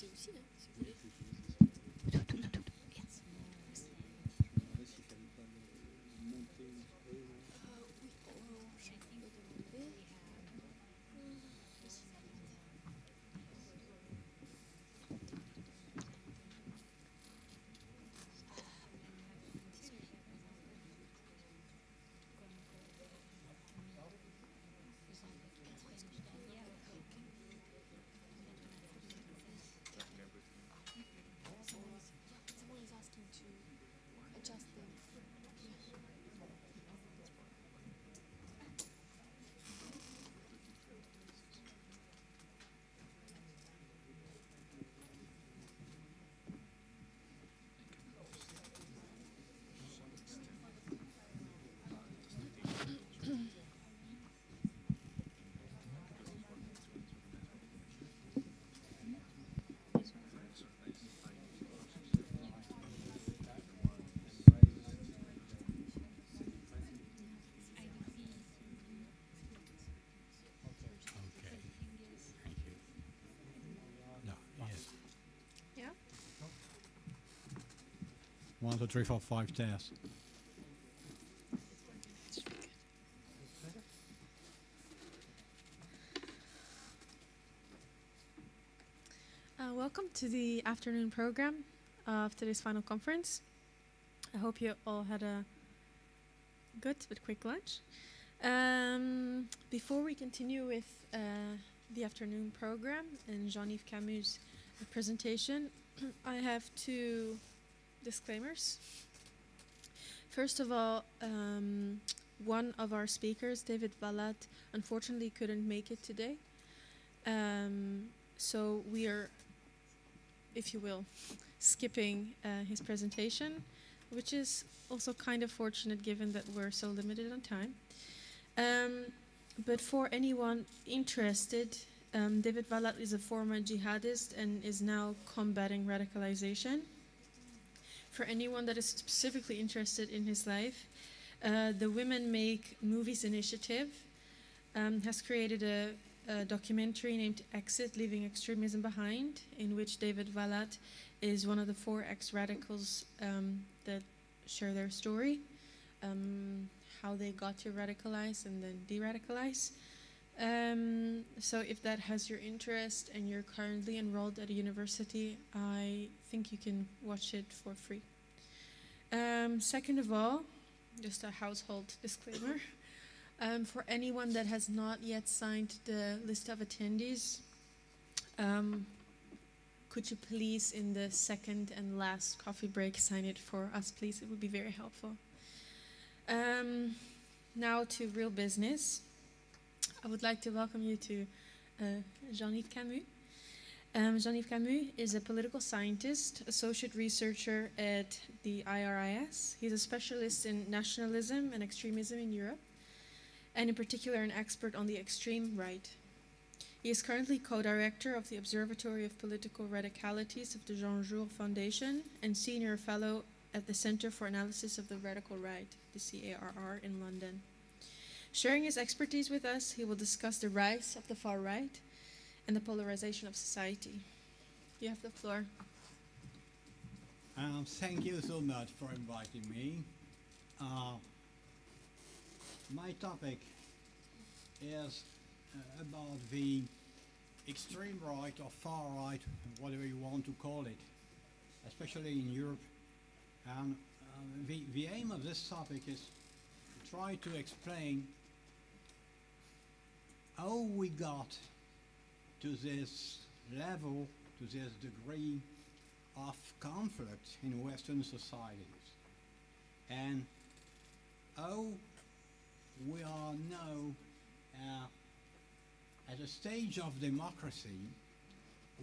aussi, hein, si vous voulez. Oui, je peux demander. Someone is asking to adjust the. Okay. Thank you. No, yes. Yeah. 1, 2, 3, 4, 5 test. Welcome to the afternoon program of today's final conference. I hope you all had a good but quick lunch. Before we continue with the afternoon program and Jean-Yves Camus' presentation, I have 2 disclaimers. First of all, one of our speakers, David Vallat, unfortunately couldn't make it today. So we are, if you will, skipping his presentation, which is also kind of fortunate given that we're so limited on time. But for anyone interested, David Vallat is a former jihadist and is now combating radicalization. For anyone that is specifically interested in his life, the Women Make Movies Initiative has created a documentary named Exit, Leaving Extremism Behind, in which David Vallat is one of the 4 ex-radicals that share their story, how they got to radicalize and then de-radicalize. So if that has your interest and you're currently enrolled at a university, I think you can watch it for free. Second of all, just a household disclaimer. For anyone that has not yet signed the list of attendees, could you please, in the second and last coffee break, sign it for us, please? It would be very helpful. Now to real business. I would like to welcome you to Jean-Yves Camus. Jean-Yves Camus is a political scientist, associate researcher at the IRIS. He's a specialist in nationalism and extremism in Europe, and in particular an expert on the extreme right. He is currently co-director of the Observatory of Political Radicalities of the Jean Jaurès Foundation and senior fellow at the Center for Analysis of the Radical Right, the CARR, in London. Sharing his expertise with us, he will discuss the rise of the far right and the polarization of society. You have the floor. Thank you so much for inviting me. My topic is about the extreme right or far right, whatever you want to call it, especially in Europe. And the aim of this topic is to try to explain how we got to this level, to this degree of conflict in Western societies, and how we are now at a stage of democracy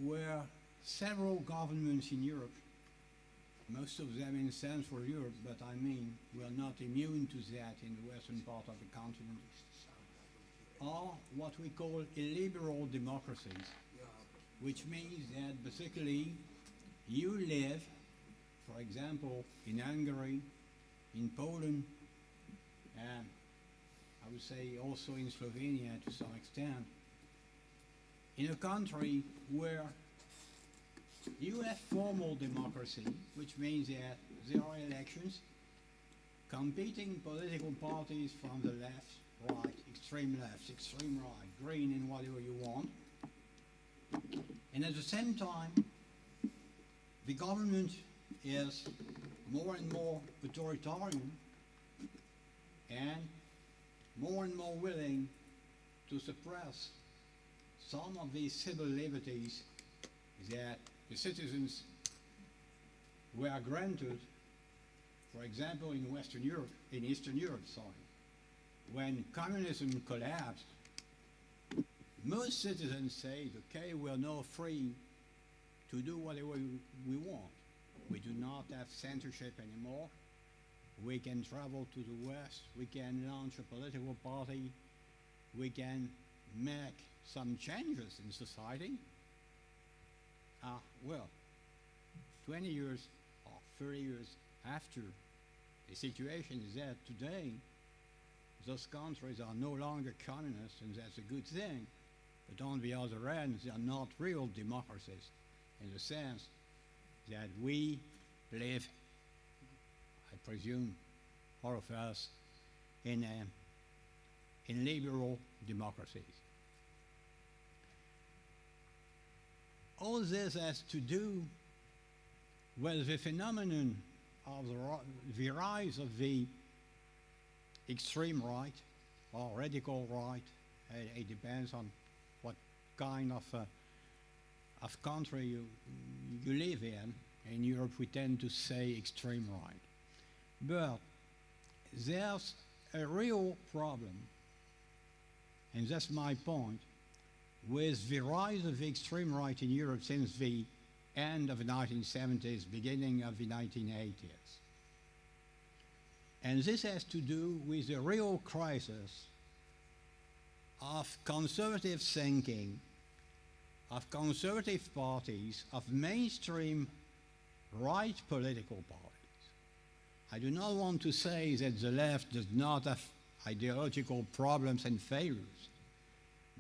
where several governments in Europe, most of them in Central Europe, but I mean we are not immune to that in the western part of the continent, are what we call illiberal democracies, which means that basically you live, for example, in Hungary, in Poland, and I would say also in Slovenia to some extent, in a country where You have formal democracy, which means that there are elections, competing political parties from the left, right, extreme right, green, and whatever you want. And at the same time, the government is more and more authoritarian and more willing to suppress some of these civil liberties that the citizens were granted, for example, in Eastern Europe, when communism collapsed. Most citizens say, okay, we're now free to do whatever we want. We do not have censorship anymore. We can travel to the West. We can launch a political party. We can make some changes in society. Well, 20 years or 30 years after, the situation is that today those countries are no longer communist, and that's a good thing. But on the other hand, they are not real democracies in the sense that we live, I presume, all of us, in liberal democracies. All this has to do with the phenomenon of the rise of the extreme right or radical right. It depends on what kind of country you live in. In Europe, we tend to say extreme right. But there's a real problem, and that's my point, with the rise of the extreme right in Europe since the end of the 1970s, beginning of the 1980s. And this has to do with the real crisis of conservative thinking, of conservative parties, of mainstream right political parties. I do not want to say that the left does not have ideological problems and failures,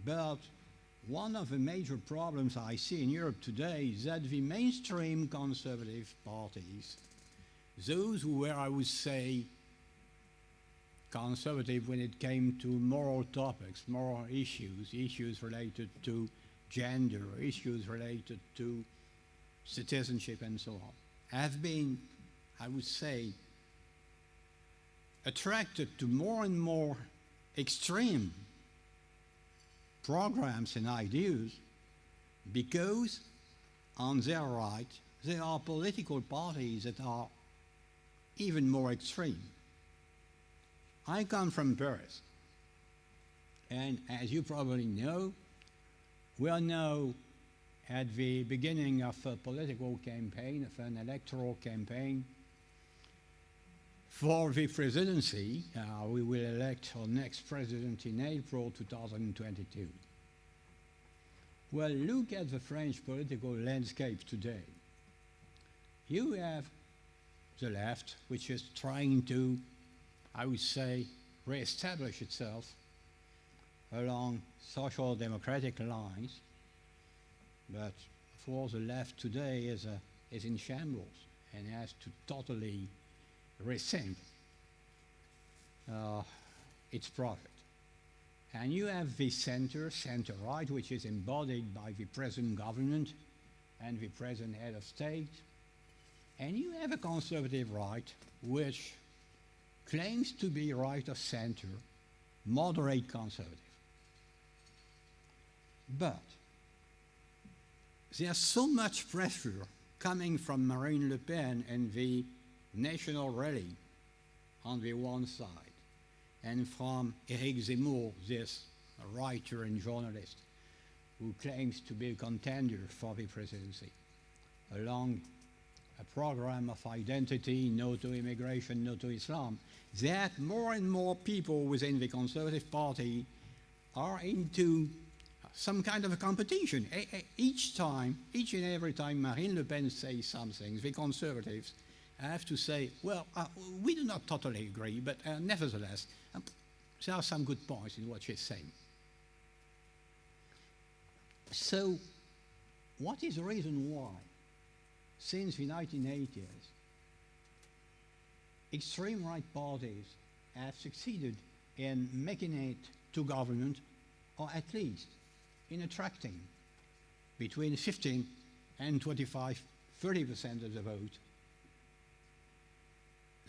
but one of the major problems I see in Europe today is that the mainstream conservative parties, those who were, I would say, conservative when it came to moral topics, moral issues related to gender, issues related to citizenship and so on, have been, I would say, attracted to more and more extreme programs and ideas because on their right there are political parties that are even more extreme. I come from Paris, and as you probably know, we are now at the beginning of a political campaign, of an electoral campaign for the presidency. We will elect our next president in April 2022. Well, look at the French political landscape today. You have the left, which is trying to, I would say, re-establish itself along social democratic lines. But for the left today is in shambles and has to totally rethink its project. And you have the center-right, which is embodied by the present government and the present head of state. And you have a conservative right, which claims to be right of center, moderate conservative. But there's so much pressure coming from Marine Le Pen and the National Rally on the one side, and from Éric Zemmour, this writer and journalist who claims to be a contender for the presidency, along a program of identity, no to immigration, no to Islam, that more and more people within the Conservative Party are into some kind of a competition. Each and every time Marine Le Pen says something, the Conservatives have to say, well, we do not totally agree, but nevertheless, there are some good points in what she's saying. So, what is the reason why since the 1980s, extreme right parties have succeeded in making it to government, or at least in attracting between 15 and 25, 30% of the vote.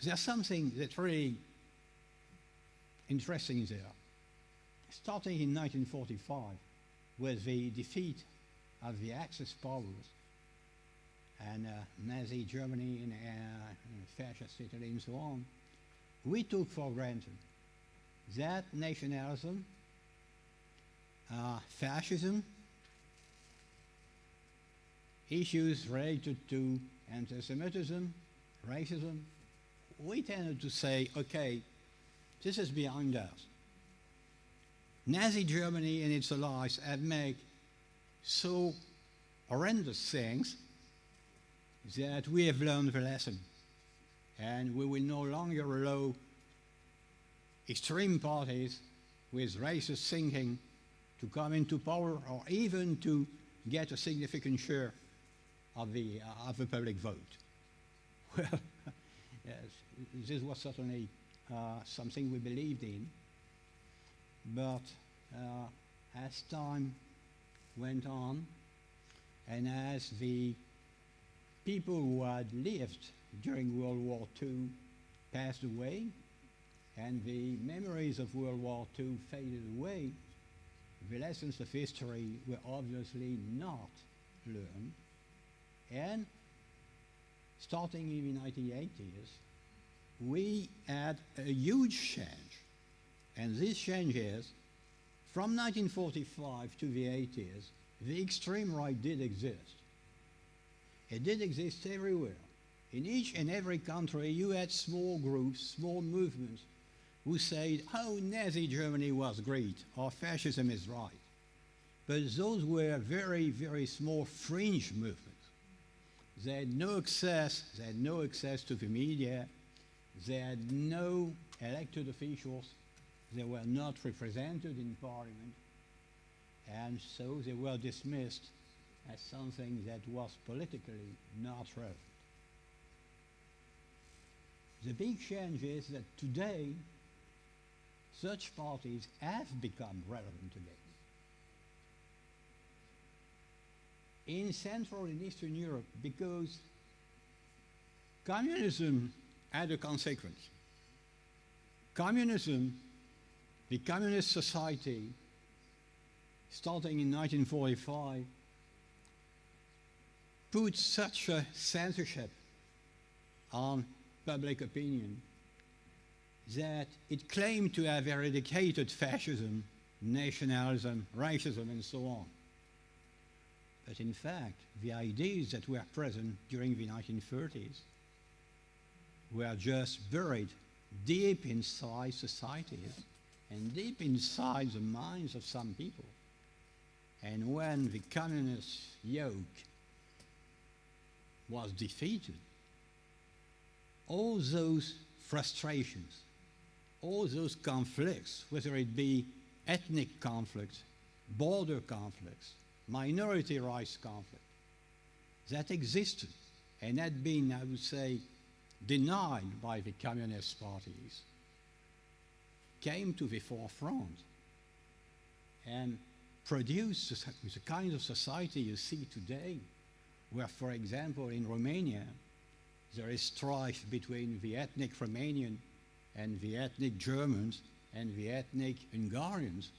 There's something that's really interesting there. Starting in 1945, with the defeat of the Axis powers and Nazi Germany and fascist Italy and so on, we took for granted that nationalism, fascism, issues related to anti-Semitism, racism, we tended to say, okay, this is behind us. Nazi Germany and its allies have made so horrendous things that we have learned the lesson, and we will no longer allow extreme parties with racist thinking to come into power or even to get a significant share of the public vote. Well, yes, this was certainly something we believed in, but as time went on and as the people who had lived during World War II passed away and the memories of World War II faded away, the lessons of history were obviously not learned. And starting in the 1980s, we had a huge change. And this change is, from 1945 to the 80s, the extreme right did exist. It did exist everywhere. In each and every country, you had small groups, small movements, who said, oh, Nazi Germany was great, or fascism is right. But those were very, very small fringe movements. They had no access to the media, they had no elected officials, they were not represented in parliament, and so they were dismissed as something that was politically not relevant. The big change is that today, such parties have become relevant again. In Central and Eastern Europe, because communism had a consequence. Communism, the communist society, starting in 1945, put such a censorship on public opinion that it claimed to have eradicated fascism, nationalism, racism, and so on. But in fact, the ideas that were present during the 1930s were just buried deep inside societies and deep inside the minds of some people. And when the communist yoke was defeated, all those frustrations, all those conflicts, whether it be ethnic conflicts, border conflicts, minority rights conflict, that existed and had been, I would say, denied by the communist parties, came to the forefront and produced the kind of society you see today, where, for example, in Romania, there is strife between the ethnic Romanian and the ethnic Germans and the ethnic Hungarians,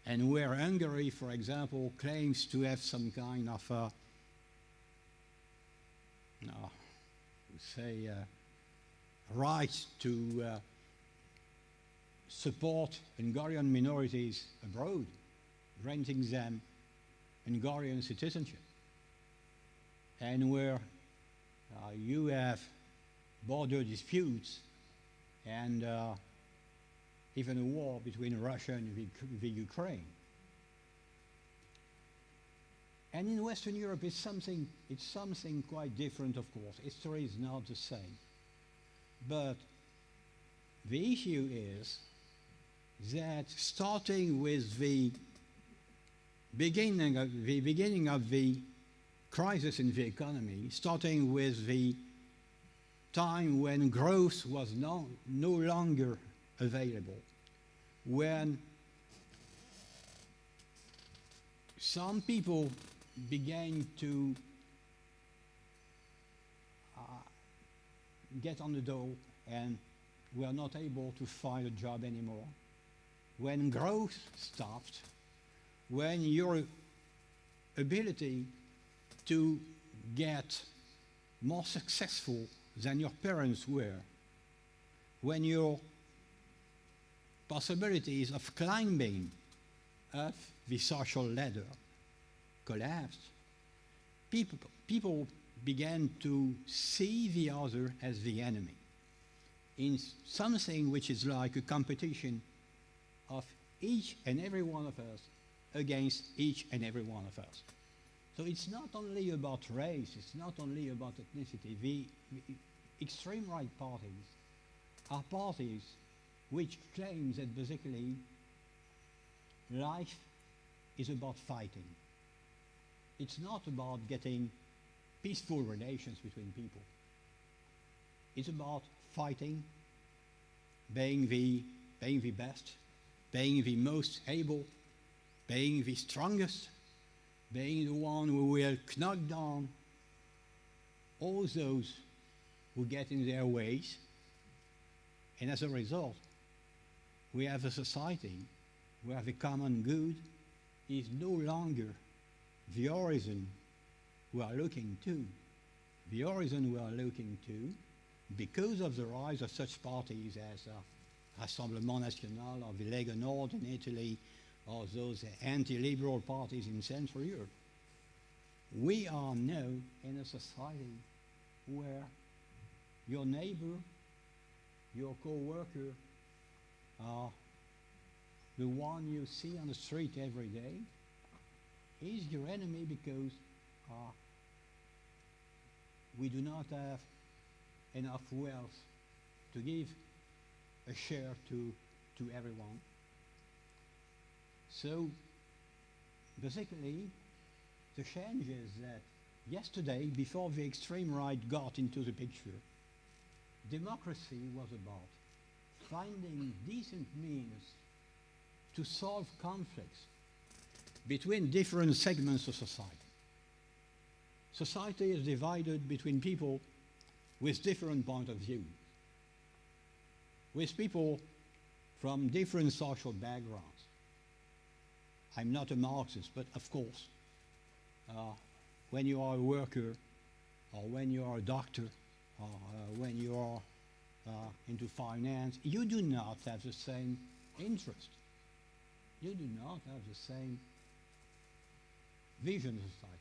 and where Hungary, for example, claims to have some kind of right to support Hungarian minorities abroad, granting them Hungarian citizenship, and where you have border disputes and even a war between Russia and the Ukraine. And in Western Europe, it's something quite different, of course. History is not the same. But the issue is that starting with the beginning of the crisis in the economy, starting with the time when growth was no longer available, when some people began to get on the dole and were not able to find a job anymore, when growth stopped, when your ability to get more successful than your parents were, when your possibilities of climbing up the social ladder collapsed, people began to see the other as the enemy, in something which is like a competition of each and every one of us against each and every one of us. So it's not only about race, it's not only about ethnicity. The extreme right parties are parties which claim that basically life is about fighting. It's not about getting peaceful relations between people. It's about fighting, being the best, being the most able, being the strongest, being the one who will knock down all those who get in their ways. And as a result, we have a society where the common good is no longer the horizon we are looking to. The horizon we are looking to, because of the rise of such parties as Rassemblement National or the Lega Nord in Italy, or those anti-liberal parties in Central Europe, we are now in a society where your neighbor, your co-worker, the one you see on the street every day, is your enemy because we do not have enough wealth to give a share to everyone. So basically, the change is that yesterday, before the extreme right got into the picture, democracy was about finding decent means to solve conflicts between different segments of society. Society is divided between people with different point of view, with people from different social backgrounds. I'm not a Marxist, but of course, when you are a worker, or when you are a doctor, or when you are into finance, you do not have the same interest. You do not have the same vision of society.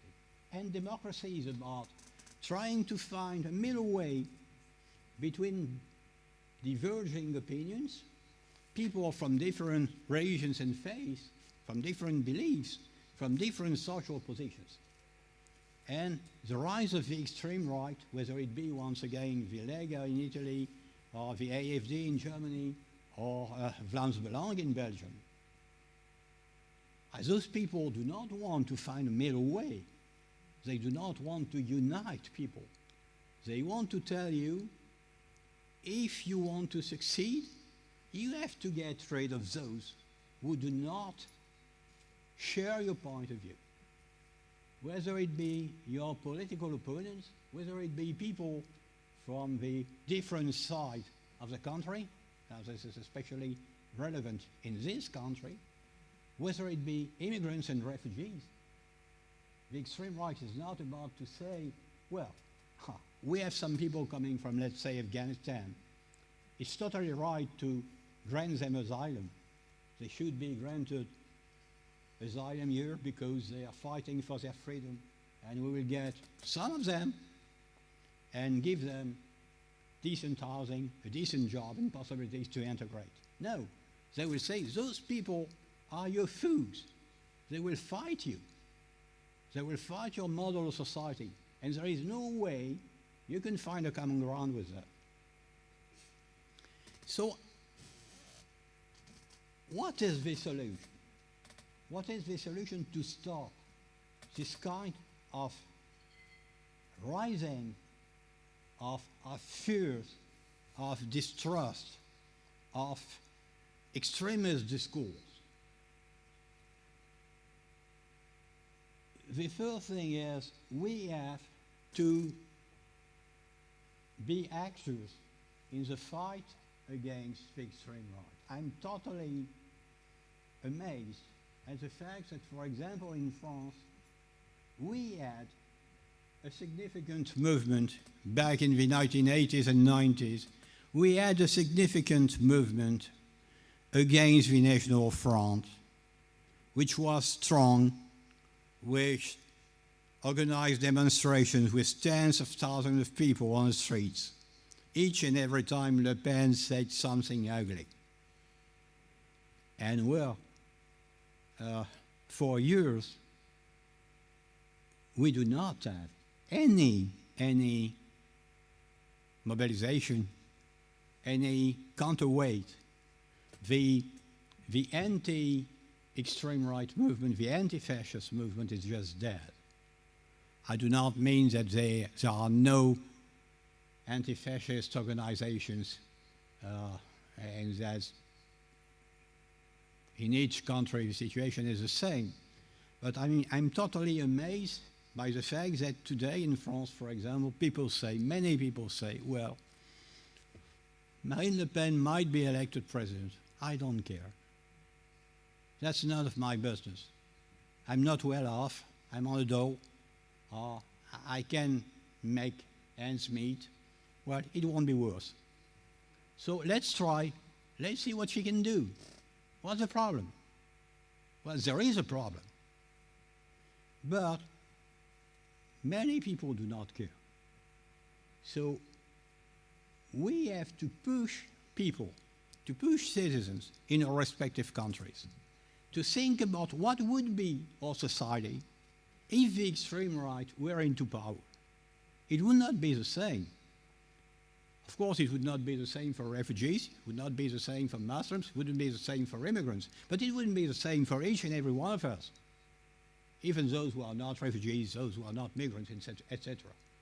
And democracy is about trying to find a middle way between diverging opinions, people from different regions and faiths, from different beliefs, from different social positions. And the rise of the extreme right, whether it be once again the Lega in Italy, or the AFD in Germany, or Vlaams Belang in Belgium, as those people do not want to find a middle way. They do not want to unite people. They want to tell you, if you want to succeed, you have to get rid of those who do not share your point of view. Whether it be your political opponents, whether it be people from the different side of the country, as this is especially relevant in this country, whether it be immigrants and refugees. The extreme right is not about to say, well, we have some people coming from, let's say, Afghanistan. It's totally right to grant them asylum. They should be granted asylum here because they are fighting for their freedom, and we will get some of them and give them decent housing, a decent job, and possibilities to integrate. No, they will say, those people are your foes. They will fight you. They will fight your model of society, and there is no way you can find a common ground with that. So, what is the solution? What is the solution to stop this kind of rising of fears, of distrust, of extremist discourse. The first thing is we have to be actors in the fight against the extreme right. I'm totally amazed at the fact that, for example, in France, we had a significant movement back in the 1980s and 90s. We had a significant movement against the National Front, which was strong, which organized demonstrations with tens of thousands of people on the streets, each and every time Le Pen said something ugly. And well, for years, we do not have any mobilization, any counterweight. The anti-extreme right movement, the anti-fascist movement is just dead. I do not mean that there are no anti-fascist organizations and that in each country the situation is the same. But I mean, I'm totally amazed by the fact that today in France, for example, many people say, well, Marine Le Pen might be elected president. I don't care. That's none of my business. I'm not well off. I'm on a dole. I can make ends meet. Well, it won't be worse. So let's try. Let's see what she can do. What's the problem? Well, there is a problem. But many people do not care. So we have to push people, to push citizens in our respective countries, to think about what would be our society if the extreme right were into power. It would not be the same. Of course, it would not be the same for refugees, it would not be the same for Muslims, it wouldn't be the same for immigrants, but it wouldn't be the same for each and every one of us, even those who are not refugees, those who are not migrants, etc.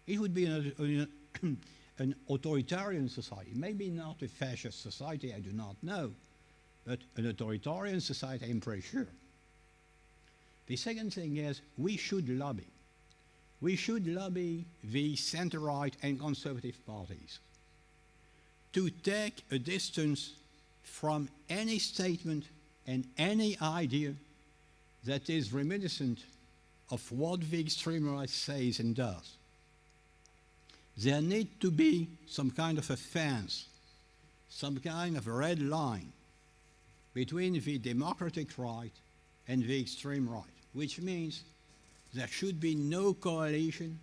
It would be an authoritarian society, maybe not a fascist society, I do not know, but an authoritarian society, I'm pretty sure. The second thing is we should lobby. We should lobby the center-right and conservative parties to take a distance from any statement and any idea that is reminiscent of what the extreme right says and does. There needs to be some kind of a fence, some kind of a red line between the democratic right and the extreme right, which means there should be no coalition,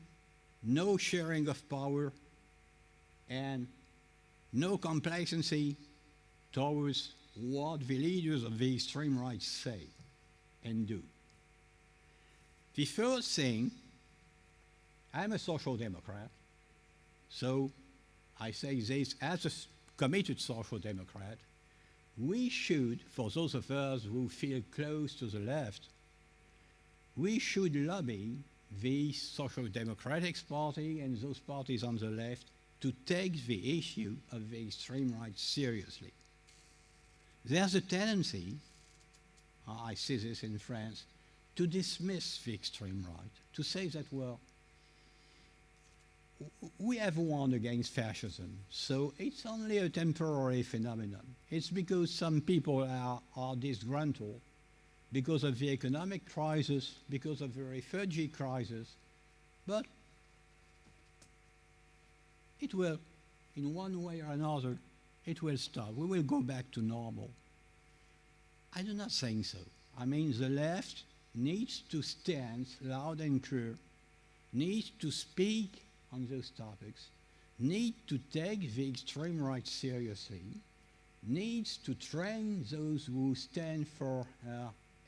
no sharing of power, and no complacency towards what the leaders of the extreme right say and do. The first thing, I'm a social democrat, so I say this as a committed social democrat. We should, for those of us who feel close to the left, we should lobby the Social Democratic Party and those parties on the left to take the issue of the extreme right seriously. There's a tendency, I see this in France, to dismiss the extreme right, to say that, well, we have won against fascism, so it's only a temporary phenomenon. It's because some people are disgruntled because of the economic crisis, because of the refugee crisis, but it will, in one way or another, it will stop. We will go back to normal. I do not think so. I mean, the left needs to stand loud and clear, needs to speak on those topics, needs to take the extreme right seriously, needs to train those who stand for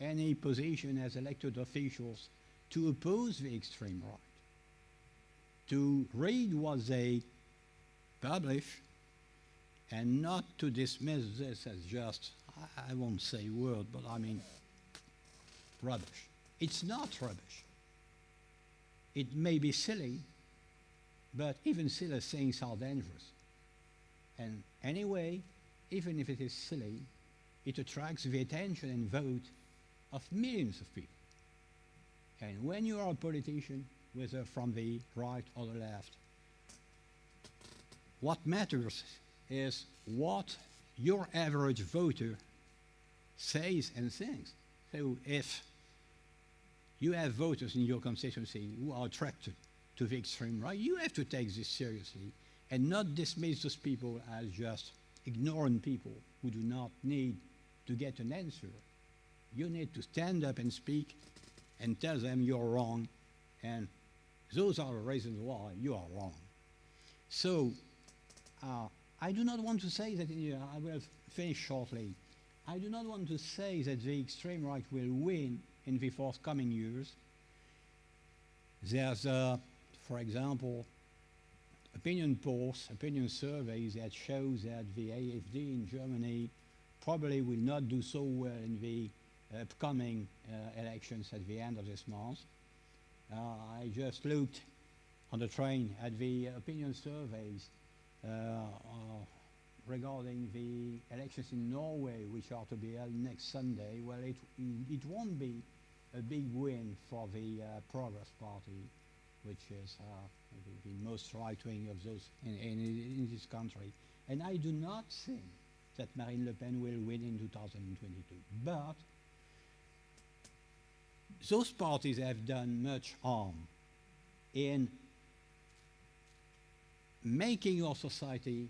any position as elected officials to oppose the extreme right, to read what they publish and not to dismiss this as just, I won't say word, but I mean rubbish. It's not rubbish. It may be silly, But even silly things are dangerous. And anyway, even if it is silly, it attracts the attention and vote of millions of people. And when you are a politician, whether from the right or the left, what matters is what your average voter says and thinks. So if you have voters in your constituency who are attracted to the extreme right, you have to take this seriously and not dismiss those people as just ignorant people who do not need to get an answer. You need to stand up and speak and tell them you're wrong, and those are the reasons why you are wrong. So I do not want to say that, I will finish shortly, I do not want to say that the extreme right will win in the forthcoming years. There's, for example, opinion polls, opinion surveys that show that the AfD in Germany probably will not do so well in the upcoming elections at the end of this month. I just looked on the train at the opinion surveys regarding the elections in Norway, which are to be held next Sunday. Well, it won't be a big win for the Progress Party, which is the most right-wing of those in this country. And I do not think that Marine Le Pen will win in 2022. But those parties have done much harm in making our society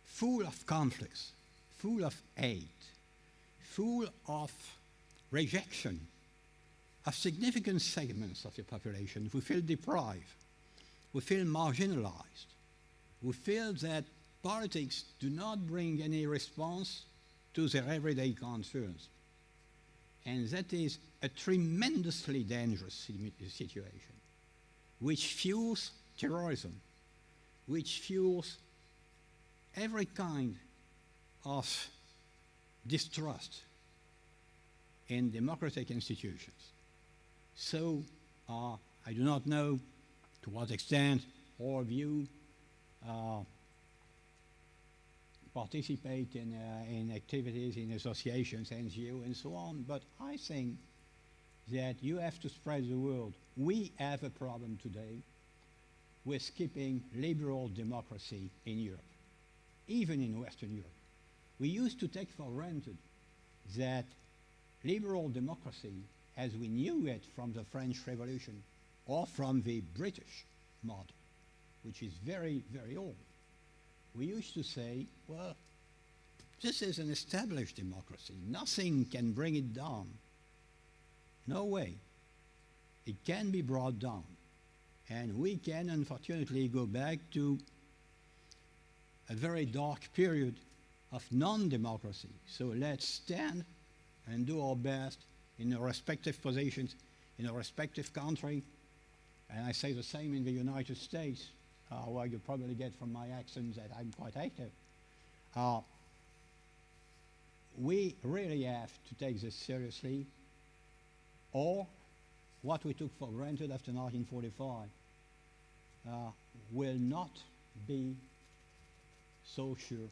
full of conflicts, full of hate, full of rejection of significant segments of the population who feel deprived, who feel marginalized, who feel that politics do not bring any response to their everyday concerns. And that is a tremendously dangerous situation, which fuels terrorism, which fuels every kind of distrust in democratic institutions. So I do not know to what extent all of you participate in activities, in associations, NGO, and so on, but I think that you have to spread the word. We have a problem today with keeping liberal democracy in Europe, even in Western Europe. We used to take for granted that liberal democracy, as we knew it from the French Revolution or from the British model, which is very, very old, we used to say, well, this is an established democracy. Nothing can bring it down. No way. It can be brought down. And we can, unfortunately, go back to a very dark period of non-democracy. So let's stand and do our best in our respective positions, in our respective country. And I say the same in the United States, where you probably get from my accent that I'm quite active. We really have to take this seriously, or what we took for granted after 1945 will not be so sure,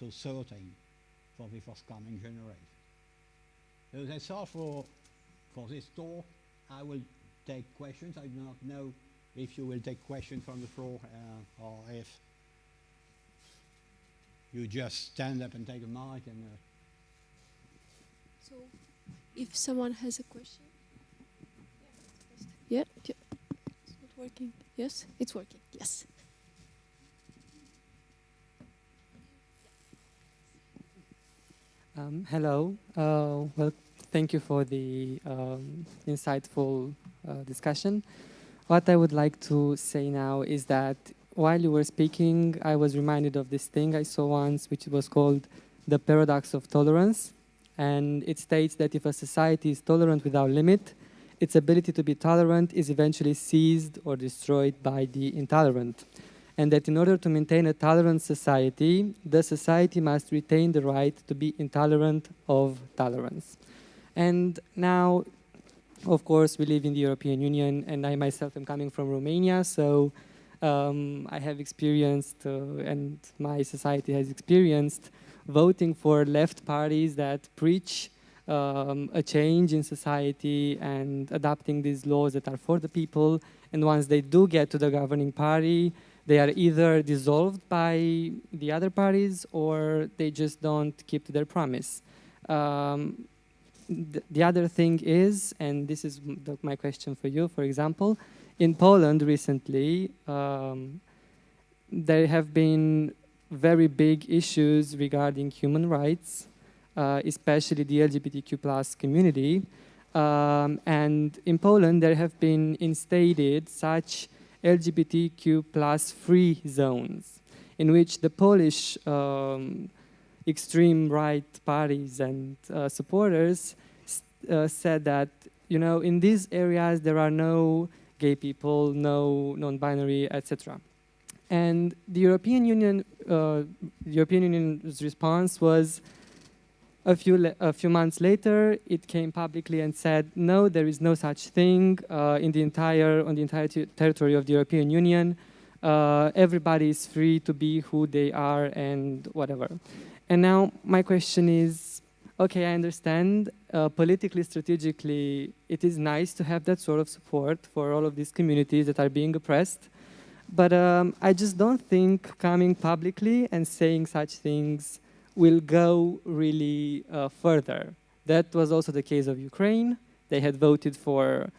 so certain for the forthcoming generation. So that's all for this talk. I will take questions. I do not know if you will take questions from the floor or if you just stand up and take a mic and... So, if someone has a question? Yeah, it's not working. Yes, it's working. Yes. Hello. Well, thank you for the insightful discussion. What I would like to say now is that while you were speaking, I was reminded of this thing I saw once, which was called the paradox of tolerance. And it states that if a society is tolerant without limit, its ability to be tolerant is eventually seized or destroyed by the intolerant. And that in order to maintain a tolerant society, the society must retain the right to be intolerant of tolerance. And now, of course, we live in the European Union, and I myself am coming from Romania, so I have experienced, and my society has experienced, voting for left parties that preach a change in society and adopting these laws that are for the people. And once they do get to the governing party, they are either dissolved by the other parties or they just don't keep to their promise. The other thing is, and this is my question for you, for example, in Poland recently, there have been very big issues regarding human rights, especially the LGBTQ plus community. And in Poland, there have been instated such LGBTQ plus free zones in which the Polish extreme right parties and supporters said that, you know, in these areas there are no gay people, no non-binary, etc. And the European Union's response was a few months later, it came publicly and said, no, there is no such thing on the entire territory of the European Union. Everybody is free to be who they are and whatever. And now my question is, okay, I understand politically, strategically, it is nice to have that sort of support for all of these communities that are being oppressed. But I just don't think coming publicly and saying such things will go really further. That was also the case of Ukraine. They had voted for,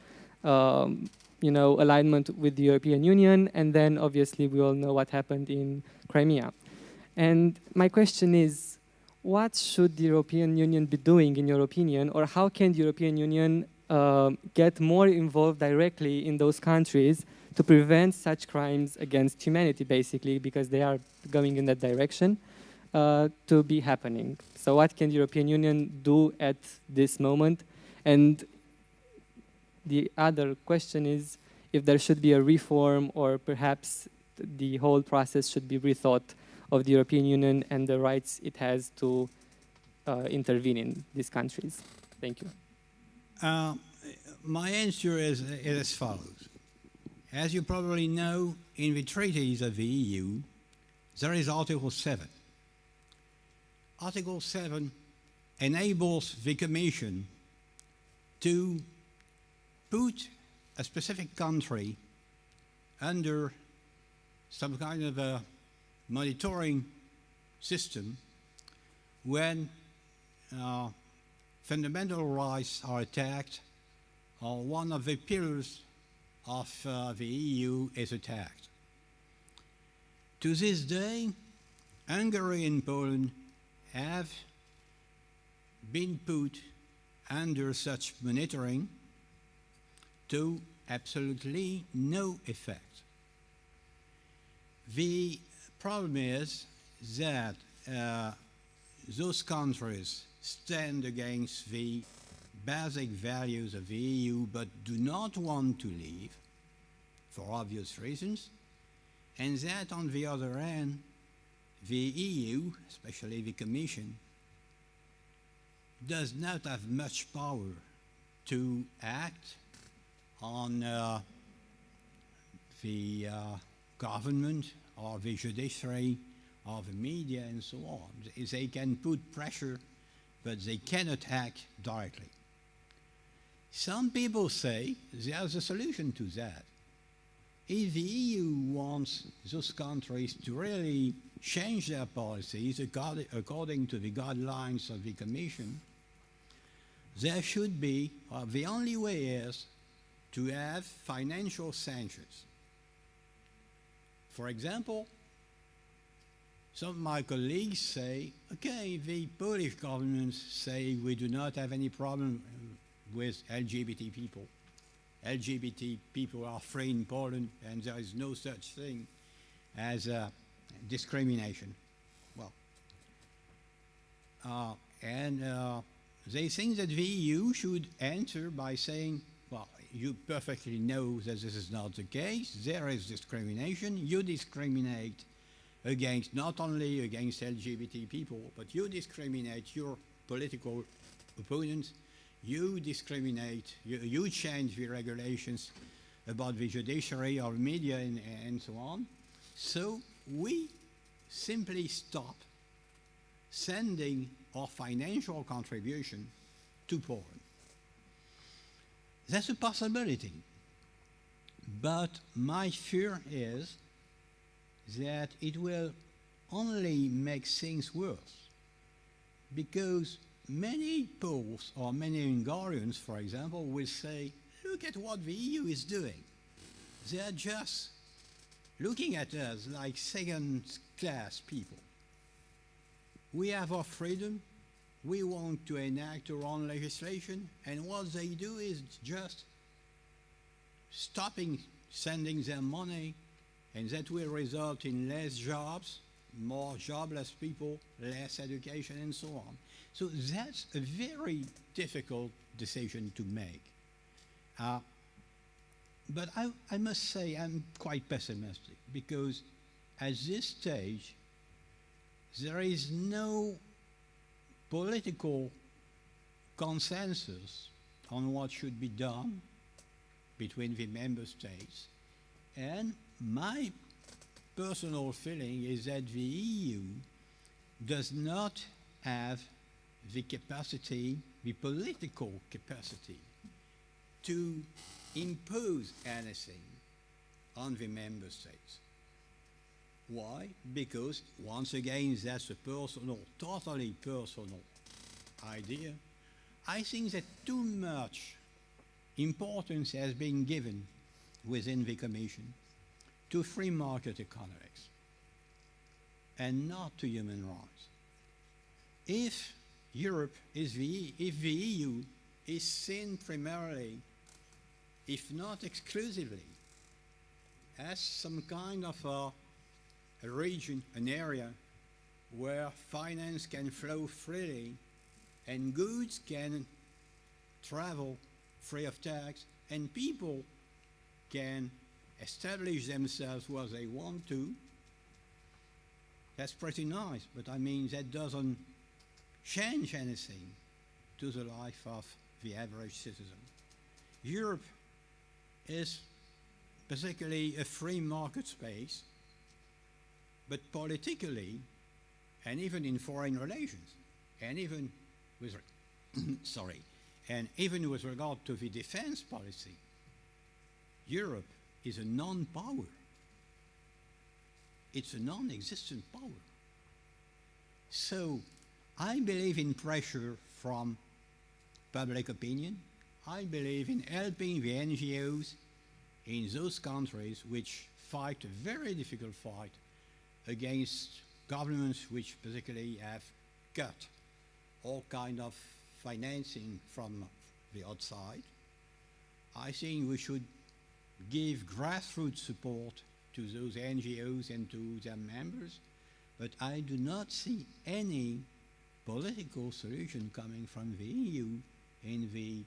you know, alignment with the European Union, and then obviously we all know what happened in Crimea. And my question is, what should the European Union be doing, in your opinion, or how can the European Union get more involved directly in those countries to prevent such crimes against humanity, basically, because they are going in that direction, to be happening? So what can the European Union do at this moment? And the other question is if there should be a reform, or perhaps the whole process should be rethought of the European Union and the rights it has to intervene in these countries. Thank you. My answer is as follows. As you probably know, in the treaties of the EU, there is Article 7. Article 7 enables the Commission to put a specific country under some kind of a monitoring system when fundamental rights are attacked or one of the pillars of the EU is attacked. To this day, Hungary and Poland have been put under such monitoring to absolutely no effect. The problem is that those countries stand against the basic values of the EU but do not want to leave for obvious reasons, and that on the other hand, the EU, especially the Commission, does not have much power to act on the government or the judiciary or the media and so on. They can put pressure, but they cannot act directly. Some people say there's a solution to that. If the EU wants those countries to really change their policies according to the guidelines of the Commission, there should be, the only way is to have financial sanctions. For example, some of my colleagues say, okay, the Polish government say we do not have any problem with LGBT people. LGBT people are free in Poland and there is no such thing as discrimination. Well, they think that the EU should answer by saying, well, you perfectly know that this is not the case. There is discrimination. You discriminate against, not only against LGBT people, but you discriminate your political opponents. You discriminate, you change the regulations about the judiciary or media and so on. So we simply stop sending our financial contribution to Poland. That's a possibility. But my fear is that it will only make things worse, because many Poles or many Hungarians, for example, will say, look at what the EU is doing. They are just looking at us like second-class people. We have our freedom, we want to enact our own legislation, and what they do is just stopping sending them money, and that will result in less jobs, more jobless people, less education, and so on. So that's a very difficult decision to make. But I must say I'm quite pessimistic, because at this stage there is no political consensus on what should be done between the member states. And my personal feeling is that the EU does not have the capacity, the political capacity, to impose anything on the member states. Why? Because, once again, that's a personal, totally personal idea. I think that too much importance has been given within the Commission to free market economics and not to human rights. If Europe is if the EU is seen primarily, if not exclusively, as some kind of a region, an area where finance can flow freely and goods can travel free of tax and people can establish themselves where they want to, that's pretty nice, but I mean that doesn't change anything to the life of the average citizen. Europe is basically a free market space, but politically, and even in foreign relations, and even with even with regard to the defense policy, Europe is a non-power. It's a non-existent power. So I believe in pressure from public opinion. I believe in helping the NGOs in those countries which fight a very difficult fight against governments which basically have cut all kind of financing from the outside. I think we should give grassroots support to those NGOs and to their members, but I do not see any political solution coming from the EU in the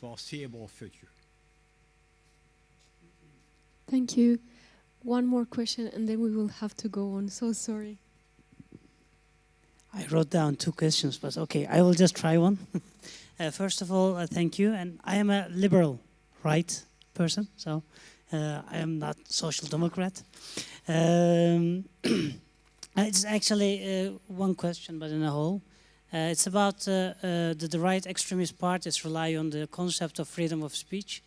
foreseeable future. Thank you. One more question and then we will have to go on. So sorry. I wrote down 2 questions, but okay, I will just try one. First of all, thank you. And I am a liberal right person, so I am not social democrat. It's actually one question, but in a whole. It's about the right extremist parties rely on the concept of freedom of speech.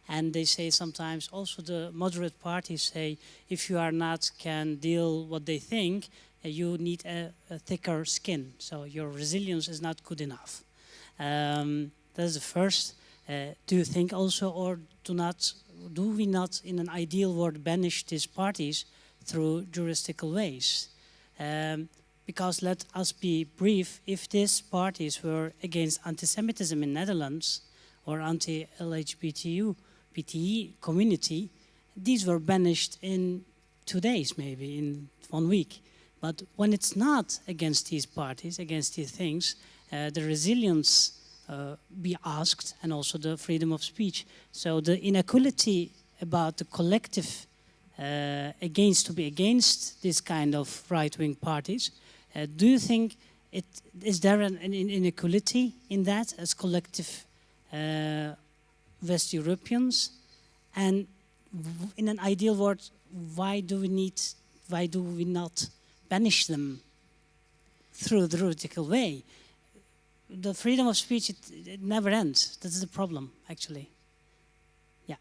And they say sometimes also the moderate parties say if you are not can deal what they think, you need a thicker skin. So your resilience is not good enough. That's the first. Do you think also, or do we not in an ideal world banish these parties through juristical ways? Because let us be brief, if these parties were against anti-Semitism in Netherlands or anti-LGBTE community, these were banished in 2 days, maybe in 1 week. But when it's not against these parties, against these things, the resilience be asked, and also the freedom of speech. So the inequality about the collective to be against this kind of right-wing parties, do you think is there an inequality in that as collective West Europeans? And in an ideal world, why do we not banish them through the radical way? The freedom of speech, it never ends. That's the problem, actually. Yeah.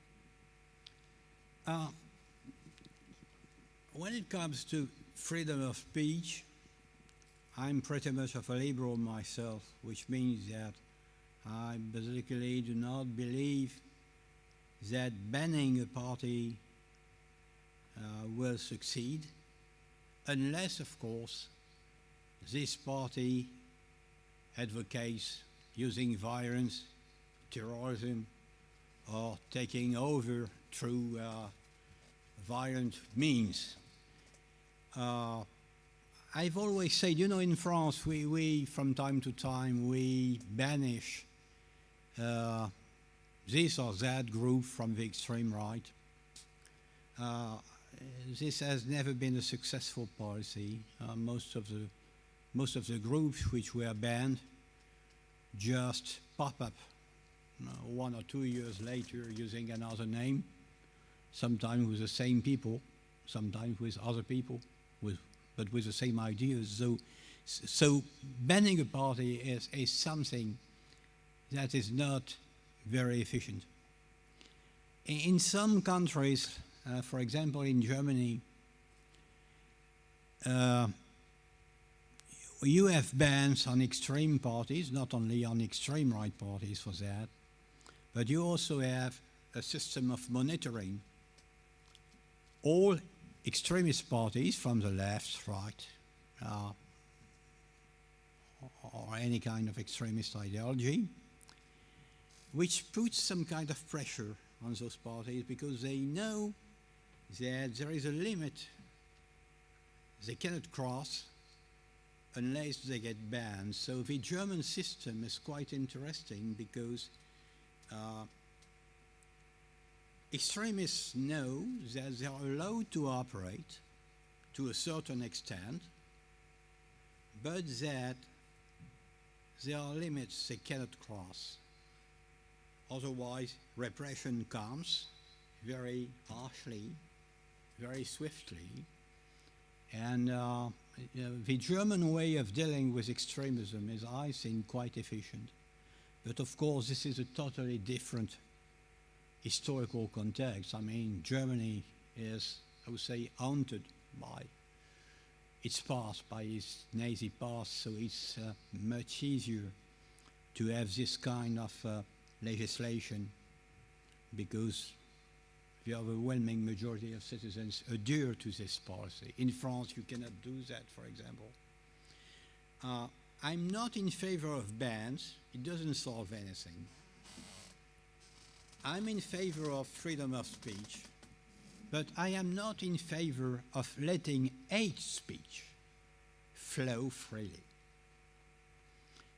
When it comes to freedom of speech, I'm pretty much of a liberal myself, which means that I basically do not believe that banning a party will succeed, unless, of course, this party advocates using violence, terrorism, or taking over through violent means. I've always said, you know, in France, we from time to time, we banish this or that group from the extreme right. This has never been a successful policy. Most of the groups which were banned just pop up 1 or 2 years later using another name, sometimes with the same people, sometimes with other people, but with the same ideas. So banning a party is something that is not very efficient. In some countries, for example in Germany, you have bans on extreme parties, not only on extreme right parties for that, but you also have a system of monitoring all extremist parties from the left, right, or any kind of extremist ideology, which puts some kind of pressure on those parties because they know that there is a limit they cannot cross unless they get banned. So the German system is quite interesting because extremists know that they are allowed to operate to a certain extent, but that there are limits they cannot cross. Otherwise, repression comes very harshly, very swiftly, and the German way of dealing with extremism is, I think, quite efficient. But of course, this is a totally different historical context. I mean, Germany is, I would say, haunted by its past, by its Nazi past, so it's much easier to have this kind of legislation because the overwhelming majority of citizens adhere to this policy. In France, you cannot do that, for example. I'm not in favor of bans. It doesn't solve anything. I'm in favor of freedom of speech, but I am not in favor of letting hate speech flow freely.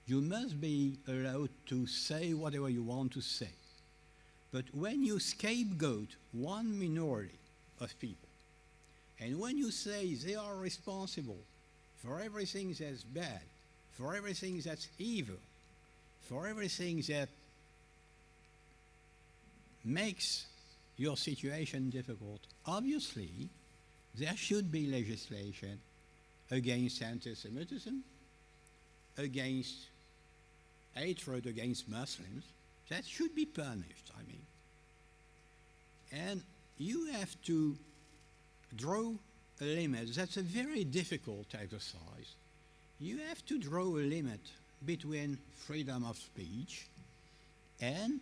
You must be allowed to say whatever you want to say. But when you scapegoat one minority of people, and when you say they are responsible for everything that's bad, for everything that's evil, for everything that makes your situation difficult, obviously there should be legislation against anti-Semitism, against hatred against Muslims. That should be punished, I mean. And you have to draw a limit. That's a very difficult exercise. You have to draw a limit between freedom of speech and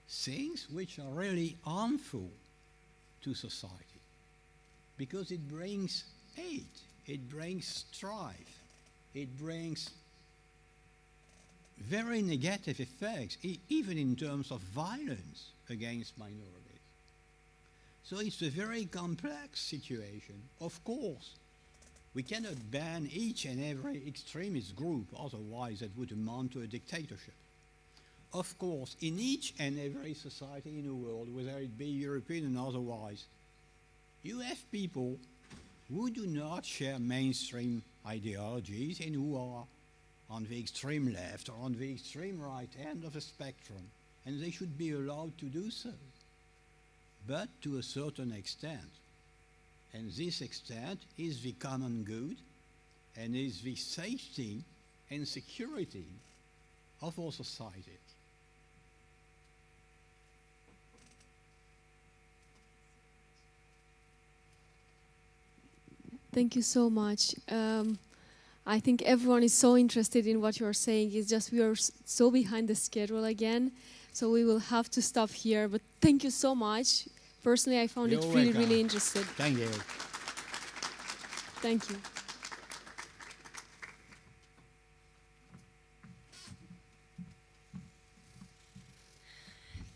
things which are really harmful to society. Because it brings hate, it brings strife, it brings very negative effects, even in terms of violence against minorities. So it's a very complex situation. Of course, we cannot ban each and every extremist group, otherwise that would amount to a dictatorship. Of course, in each and every society in the world, whether it be European or otherwise, you have people who do not share mainstream ideologies and who are on the extreme left or on the extreme right end of the spectrum, and they should be allowed to do so. but to a certain extent. And this extent is the common good and is the safety and security of our society. Thank you so much. I think everyone is so interested in what you're saying. It's just we are so behind the schedule again, so we will have to stop here. But thank you so much. Personally, I found it You're really, welcome. really interesting. Thank you. Thank you.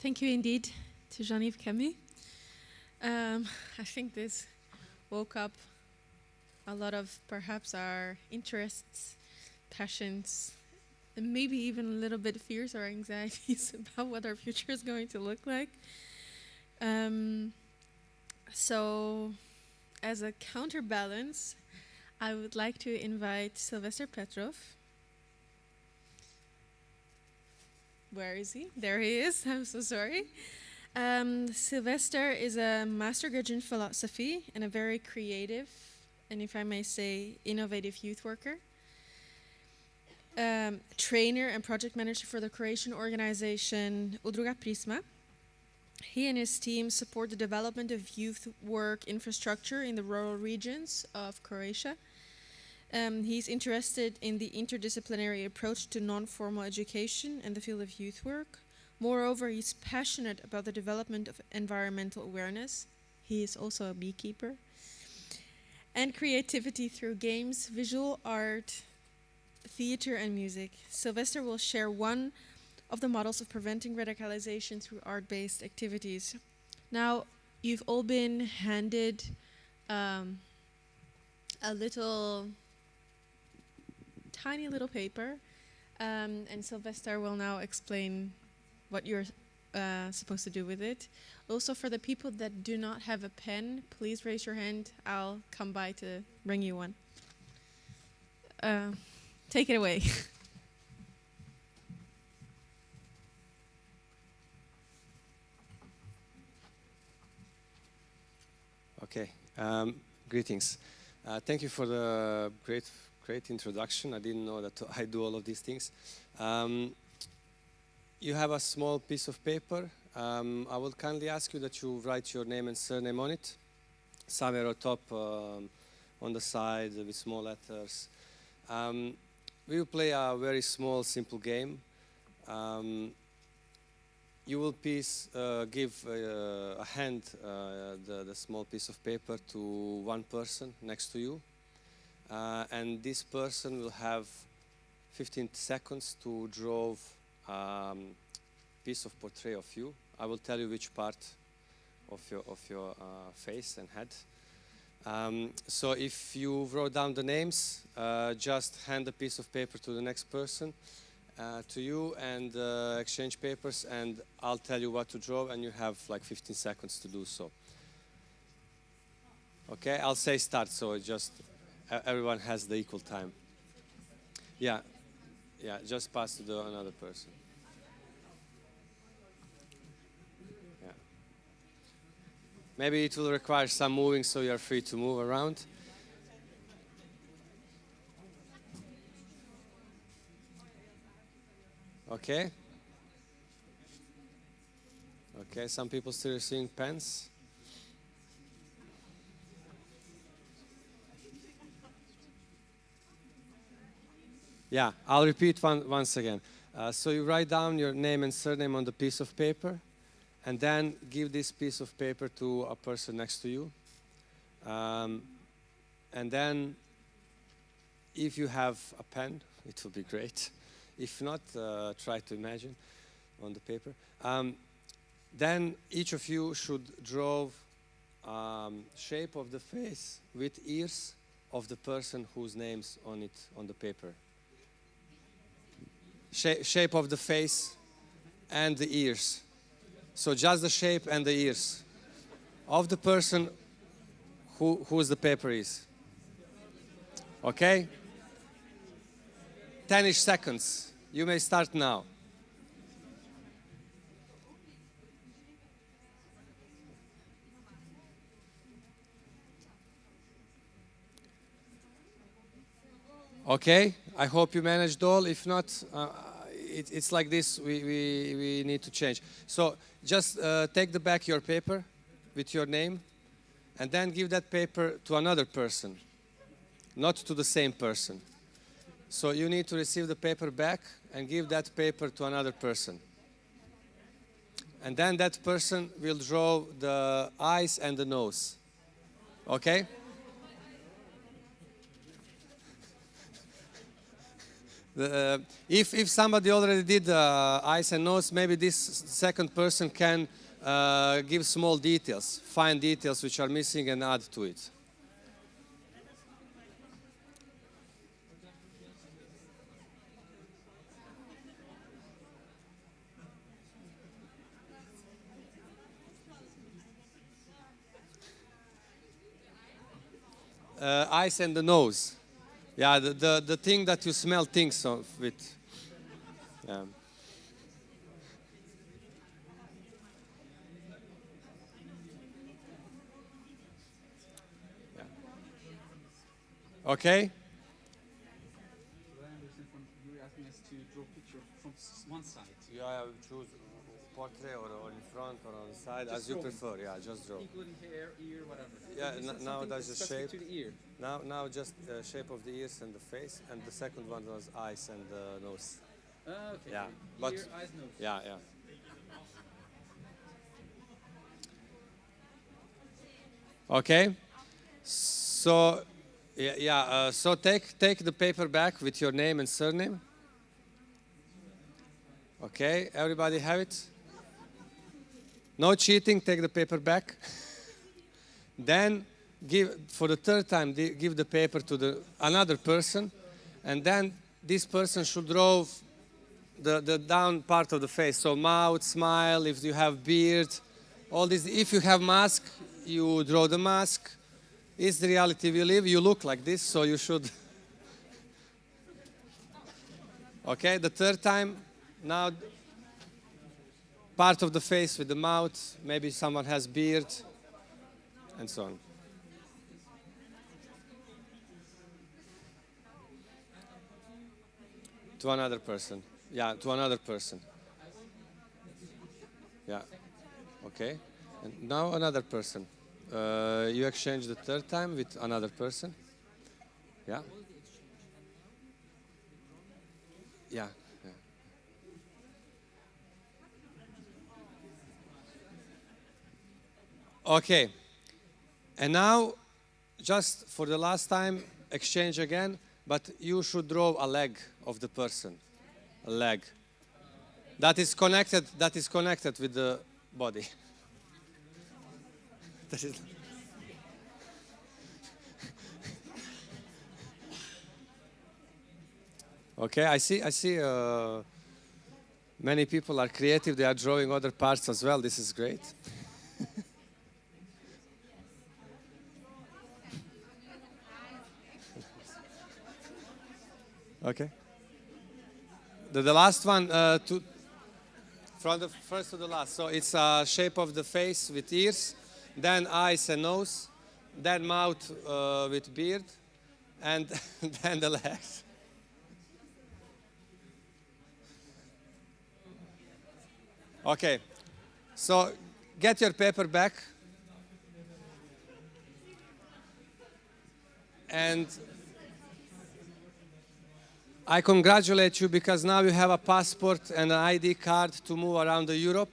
Thank you indeed to Jean-Yves Camus. I think this woke up a lot of perhaps our interests, passions, and maybe even a little bit fears or anxieties about what our future is going to look like. So as a counterbalance, I would like to invite Sylvester Petrov. Where is he? There he is. I'm so sorry. Sylvester is a master graduate in philosophy and a very creative, and if I may say, innovative youth worker. Trainer and project manager for the Croatian organization Udruga Prisma. He and his team support the development of youth work infrastructure in the rural regions of Croatia. He's interested in the interdisciplinary approach to non-formal education in the field of youth work. Moreover, he's passionate about the development of environmental awareness. He is also a beekeeper. And creativity through games, visual art, theater, and music. Sylvester will share one of the models of preventing radicalization through art-based activities. Now, you've all been handed a little tiny little paper, and Sylvester will now explain what you're supposed to do with it. Also, for the people that do not have a pen, please raise your hand. I'll come by to bring you one. Take it away. Okay, greetings. Thank you for the great introduction. I didn't know that I do all of these things. You have a small piece of paper. I will kindly ask you that you write your name and surname on it, somewhere on top, on the side with small letters. We will play a very small, simple game. You will give a hand, the small piece of paper, to one person next to you. And this person will have 15 seconds to draw a piece of portrait of you. I will tell you which part of your face and head. So if you wrote down the names, just hand a piece of paper to the next person, to you, and exchange papers, and I'll tell you what to draw, and you have like 15 seconds to do so. Okay, I'll say start, so it just everyone has the equal time. Yeah, just pass to another person. Yeah. Maybe it will require some moving, so you're free to move around. Okay. Okay, some people still seeing pens. Yeah, I'll repeat once again. So you write down your name and surname on the piece of paper, and then give this piece of paper to a person next to you. And then, if you have a pen, it will be great. If not, try to imagine on the paper. Then each of you should draw shape of the face with ears of the person whose name's on it on the paper. Shape of the face and the ears. So just the shape and the ears of the person whose the paper is. Okay? 10-ish seconds. You may start now. Okay, I hope you managed all. If not, it's like this, we need to change. So just take the back your paper with your name and then give that paper to another person, not to the same person. So you need to receive the paper back and give that paper to another person. And then that person will draw the eyes and the nose. Okay? If somebody already did eyes and nose, maybe this second person can give small details, fine details which are missing and add to it. Eyes and the nose. Yeah, the thing that you smell things of with. Yeah. Yeah. Okay? What I understand from you asking us to draw a picture from one side. Yeah, choose portrait or in front or on the side, Just as you drawing. prefer. Yeah, just draw. Including hair, ear, whatever. Yeah, Is it now something that's the specific shape. to the ear. Now just the shape of the ears and the face, and the second one was eyes and nose. Okay. Yeah, Ear, but- eyes, nose. Yeah, yeah. Okay. So, so take the paper back with your name and surname. Okay, everybody have it? No cheating, take the paper back. Then give, for the third time, give the paper to another person, and then this person should draw the down part of the face. So mouth, smile, if you have beard, all this. If you have mask, you draw the mask. It's the reality we live. You look like this, so you should. Okay, the third time, now part of the face with the mouth, maybe someone has beard, and so on. To another person. Yeah, to another person. Yeah. Okay. And now another person. You exchange the third time with another person. Yeah. Yeah. Yeah. Okay. And now, just for the last time, exchange again, but you should draw a leg of the person. A leg. That is connected with the body. That is okay, I see many people are creative, they are drawing other parts as well. This is great. Okay. The last one, from the first to the last. So it's a shape of the face with ears, then eyes and nose, then mouth with beard, and then the legs. Okay. So get your paper back. And I congratulate you because now you have a passport and an ID card to move around Europe.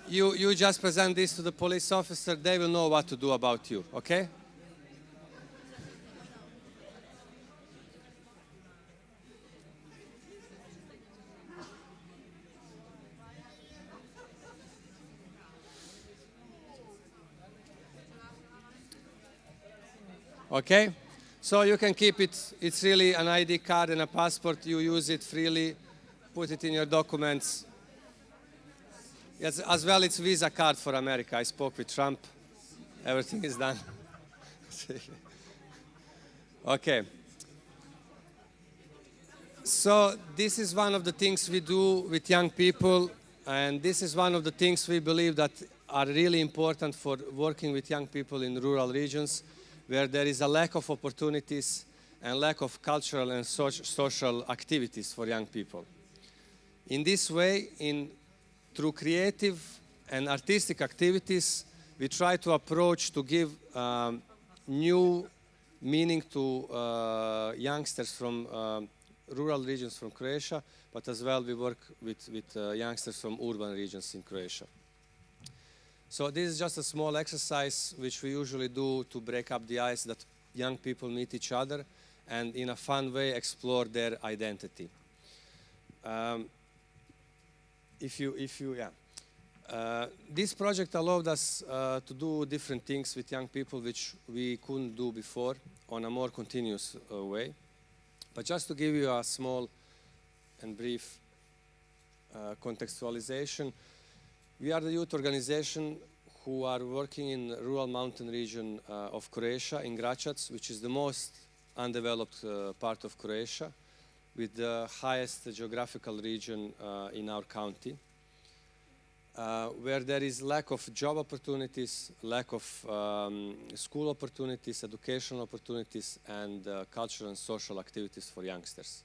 You just present this to the police officer, they will know what to do about you, okay? Okay? So you can keep it, it's really an ID card and a passport, you use it freely, put it in your documents. Yes, as well, it's Visa card for America. I spoke with Trump, everything is done. Okay. So this is one of the things we do with young people, and this is one of the things we believe that are really important for working with young people in rural regions, where there is a lack of opportunities, and lack of cultural and social activities for young people. In this way, through creative and artistic activities, we try to approach to give new meaning to youngsters from rural regions from Croatia, but as well we work with youngsters from urban regions in Croatia. So this is just a small exercise which we usually do to break up the ice, that young people meet each other and in a fun way explore their identity. This project allowed us to do different things with young people which we couldn't do before on a more continuous way. But just to give you a small and brief contextualization, we are the youth organization who are working in the rural mountain region of Croatia, in Gračac, which is the most undeveloped part of Croatia, with the highest geographical region in our county, where there is lack of job opportunities, lack of school opportunities, educational opportunities, and cultural and social activities for youngsters.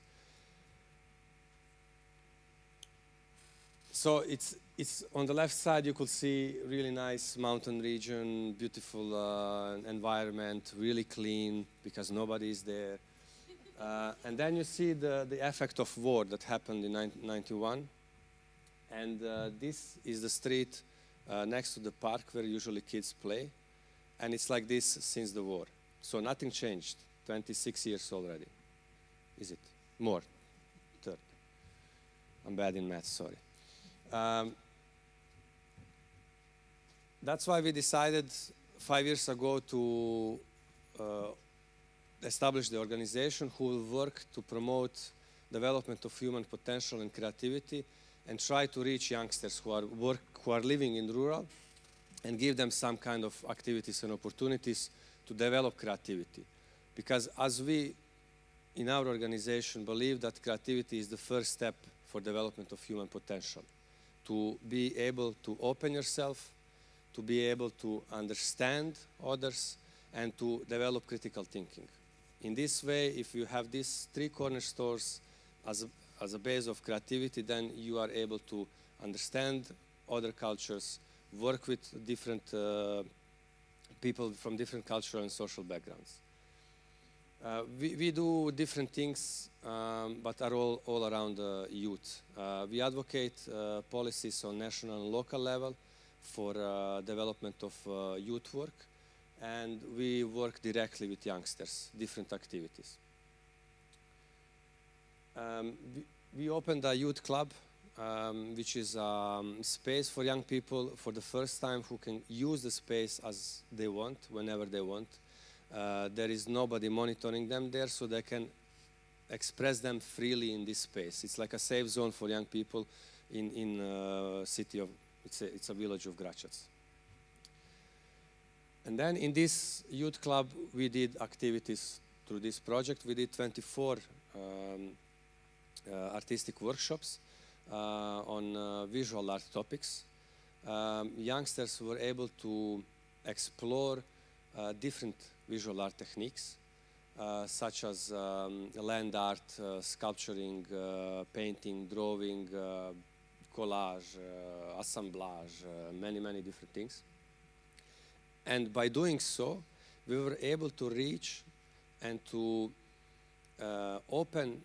So it's on the left side, you could see really nice mountain region, beautiful environment, really clean because nobody is there. And then you see the effect of war that happened in 1991. And this is the street next to the park where usually kids play. And it's like this since the war. So nothing changed, 26 years already. Is it? More, 30. I'm bad in math, sorry. That's why we decided 5 years ago to establish the organization who will work to promote development of human potential and creativity and try to reach youngsters who are living in rural and give them some kind of activities and opportunities to develop creativity. Because as we in our organization believe that creativity is the first step for development of human potential. To be able to open yourself, to be able to understand others, and to develop critical thinking. In this way, if you have these three cornerstones as a base of creativity, then you are able to understand other cultures, work with different people from different cultural and social backgrounds. We do different things, but are all around youth. We advocate policies on national and local level for development of youth work, and we work directly with youngsters, different activities. We opened a youth club, which is a space for young people for the first time who can use the space as they want, whenever they want. There is nobody monitoring them there, so they can express them freely in this space. It's like a safe zone for young people in city of, it's a village of Gračac. And then in this youth club, we did activities through this project. We did 24 artistic workshops on visual art topics. Youngsters were able to explore different visual art techniques, such as land art, sculpturing, painting, drawing, collage, assemblage, many different things. And by doing so, we were able to reach and to open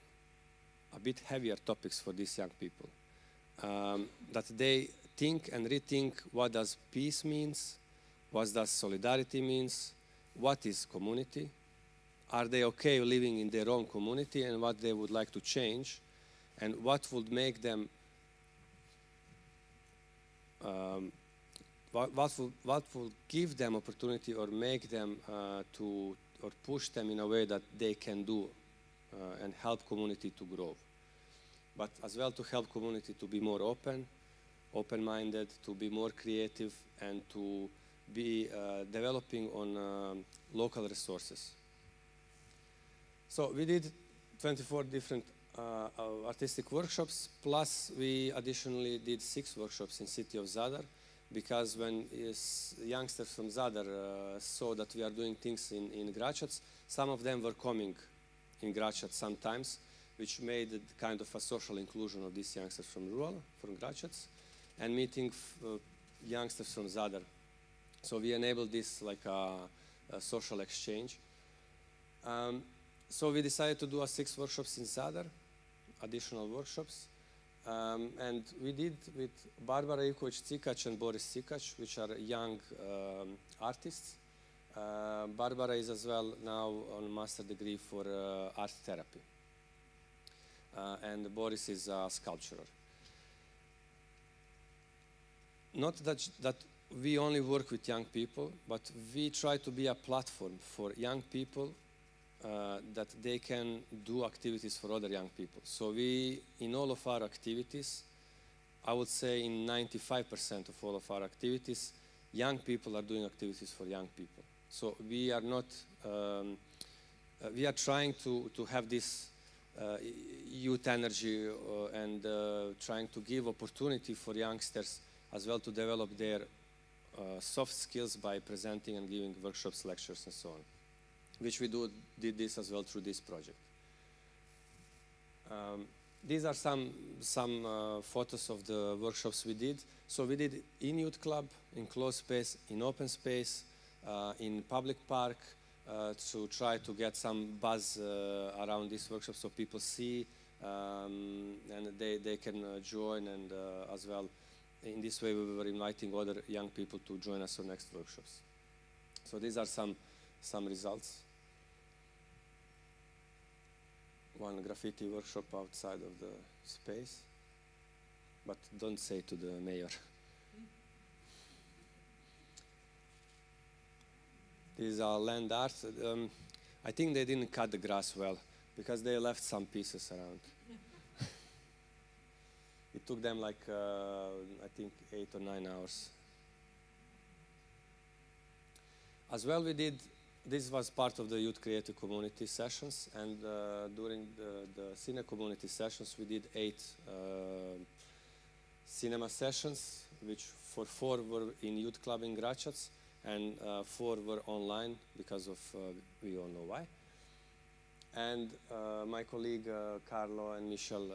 a bit heavier topics for these young people. That they think and rethink what does peace means, what does solidarity means, what is community, are they okay living in their own community, and what they would like to change, and what would make them, what will give them opportunity or make them or push them in a way that they can do and help community to grow. But as well to help community to be more open-minded, to be more creative, and to be developing on local resources. So we did 24 different artistic workshops, plus we additionally did 6 workshops in city of Zadar, because when youngsters from Zadar saw that we are doing things in Gračac, some of them were coming in Gračac sometimes, which made it kind of a social inclusion of these youngsters from Gračac, and meeting youngsters from Zadar. So we enabled this like a social exchange. So we decided to do 6 workshops in Zadar, additional workshops. And we did with Barbara Ivković-Cikac and Boris Cikac, which are young artists. Barbara is as well now on a master degree for art therapy. And Boris is a sculptor. Not that we only work with young people, but we try to be a platform for young people that they can do activities for other young people. So we, in all of our activities, I would say in 95% of all of our activities, young people are doing activities for young people. So we are not, we are trying to have this youth energy and trying to give opportunity for youngsters as well to develop their soft skills by presenting and giving workshops, lectures, and so on, which we did this as well through this project. These are some photos of the workshops we did. So we did in youth club, in closed space, in open space, in public park, to try to get some buzz around this workshop so people see and they can join, and as well in this way we were inviting other young people to join us on next workshops. So these are some results. One graffiti workshop outside of the space, but don't say to the mayor. This is our land art. I think they didn't cut the grass well because they left some pieces around. It took them like, I think, 8 or 9 hours. As well, we did, this was part of the Youth Creative Community sessions, and during the Cine Community sessions, we did 8 cinema sessions, which for 4 were in Youth Club in Gračac, and 4 were online because of, we all know why. And my colleague Carlo and Michel,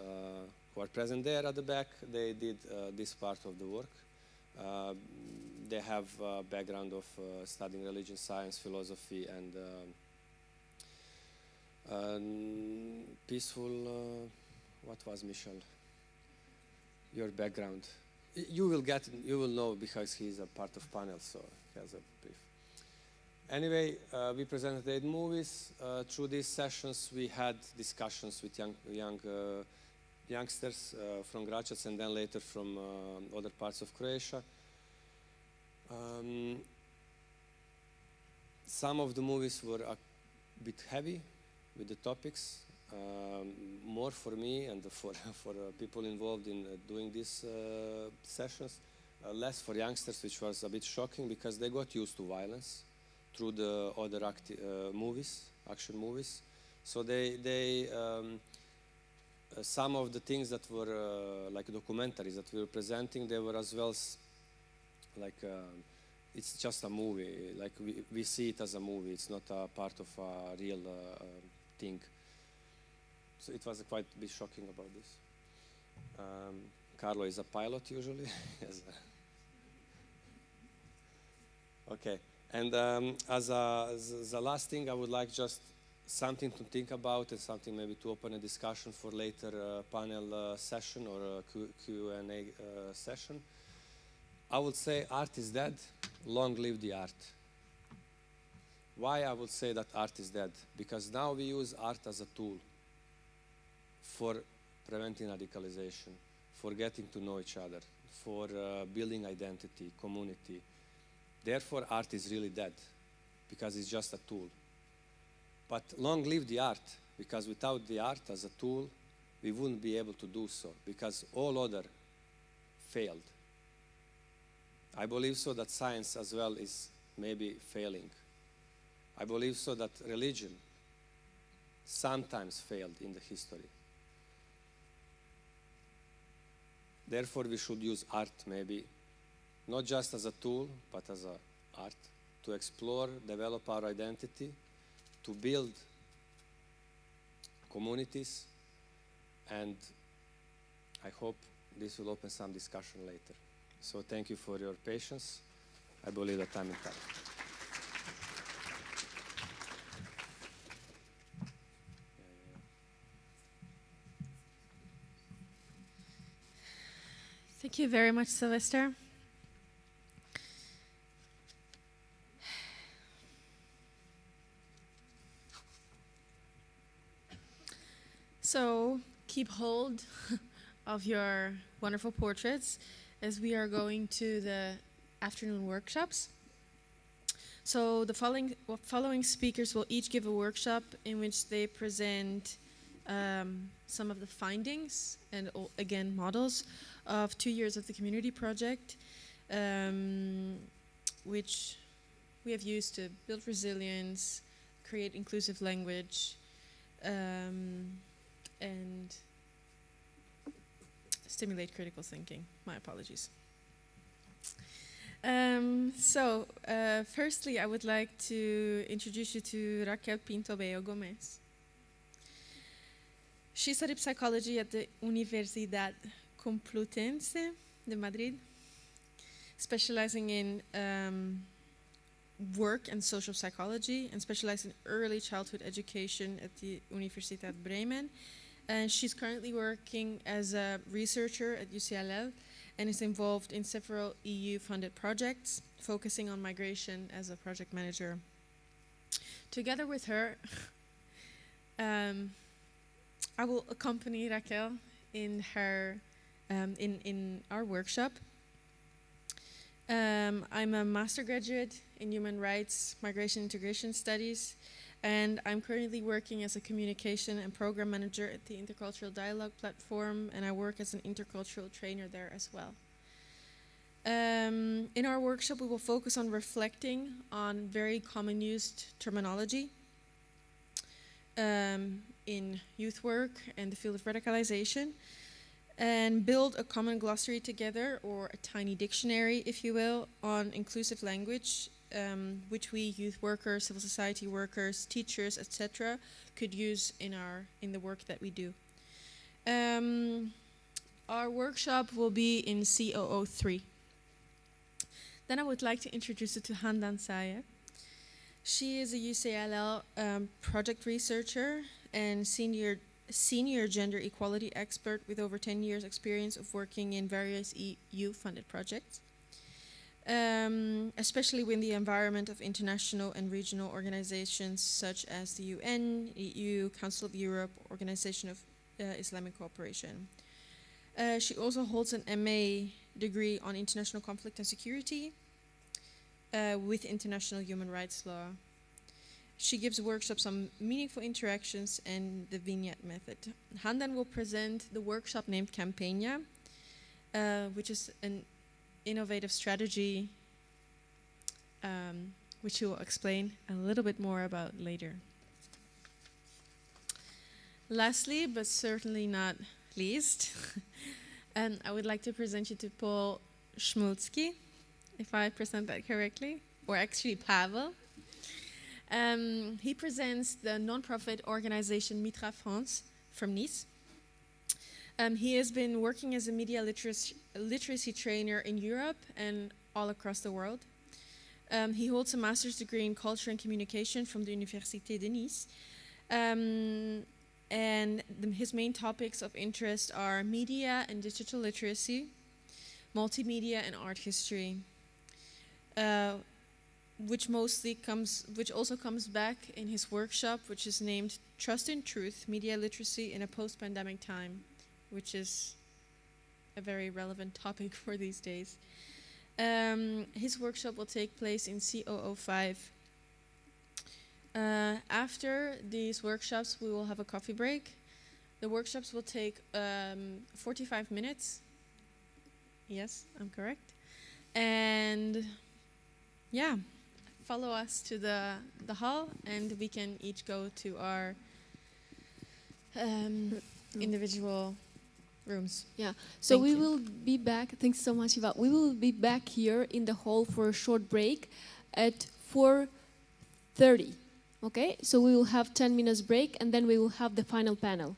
who are present there at the back, they did this part of the work. They have a background of studying religion, science, philosophy, and peaceful, what was, Michel? Your background. You will know because he's a part of panel, so he has a brief. Anyway, we presented 8 movies. Through these sessions, we had discussions with youngsters from Gračac, and then later from other parts of Croatia. Some of the movies were a bit heavy with the topics, more for me and for people involved in doing these sessions, less for youngsters, which was a bit shocking because they got used to violence through the other action movies. So some of the things that were like documentaries that we were presenting, they were as well like it's just a movie. Like we see it as a movie. It's not a part of a real thing. So it was quite a bit shocking about this. Carlo is a pilot usually. Okay. And as the last thing, I would like just something to think about and something maybe to open a discussion for later panel session or Q&A session. I would say art is dead, long live the art. Why I would say that art is dead? Because now we use art as a tool for preventing radicalization, for getting to know each other, for building identity, community. Therefore, art is really dead, because it's just a tool. But long live the art, because without the art as a tool, we wouldn't be able to do so, because all other failed. I believe so that science as well is maybe failing. I believe so that religion sometimes failed in the history. Therefore, we should use art maybe not just as a tool, but as an art to explore, develop our identity, to build communities, and I hope this will open some discussion later. So thank you for your patience. I believe that I'm in time. Thank you very much, Sylvester. So keep hold of your wonderful portraits as we are going to the afternoon workshops. So the following speakers will each give a workshop in which they present some of the findings and again models of 2 years of the community project, which we have used to build resilience, create inclusive language, and stimulate critical thinking. My apologies. Firstly, I would like to introduce you to Raquel Pinto Gomez. She studied psychology at the Universidad Complutense de Madrid, specializing in work and social psychology, and specialized in early childhood education at the Universiteit Bremen. And she's currently working as a researcher at UCLL and is involved in several EU-funded projects, focusing on migration as a project manager. Together with her, I will accompany Raquel in her in our workshop. I'm a master graduate in human rights, migration, integration studies, and I'm currently working as a communication and program manager at the Intercultural Dialogue platform, and I work as an intercultural trainer there as well. In our workshop, we will focus on reflecting on very common used terminology in youth work and the field of radicalisation, and build a common glossary together, or a tiny dictionary, if you will, on inclusive language, which we youth workers, civil society workers, teachers, etc., could use in the work that we do. Our workshop will be in COO3. Then I would like to introduce you to Handan Saye. She is a UCLL project researcher and senior gender equality expert with over 10 years experience of working in various EU-funded projects, especially in the environment of international and regional organizations such as the UN, EU, Council of Europe, Organization of Islamic Cooperation. She also holds an MA degree on international conflict and security with international human rights law. She gives workshops on meaningful interactions and the vignette method. Handan will present the workshop named Campagna, which is an innovative strategy, which she will explain a little bit more about later. Lastly, but certainly not least, and I would like to present you to Paul Schmulski, if I present that correctly, or actually Pavel. He presents the non-profit organization Mitra France from Nice. He has been working as a media literacy trainer in Europe and all across the world. He holds a master's degree in culture and communication from the Université de Nice. His main topics of interest are media and digital literacy, multimedia and art history, which also comes back in his workshop, which is named Trust in Truth, Media Literacy in a Post-Pandemic Time, which is a very relevant topic for these days. His workshop will take place in COO5. After these workshops, we will have a coffee break. The workshops will take 45 minutes. Yes, I'm correct. And yeah, follow us to the hall, and we can each go to our individual rooms. Yeah, so Thank we you. will be back. Thanks so much, Eva. We will be back here in the hall for a short break at 4:30. Okay, so we will have 10 minutes break and then we will have the final panel.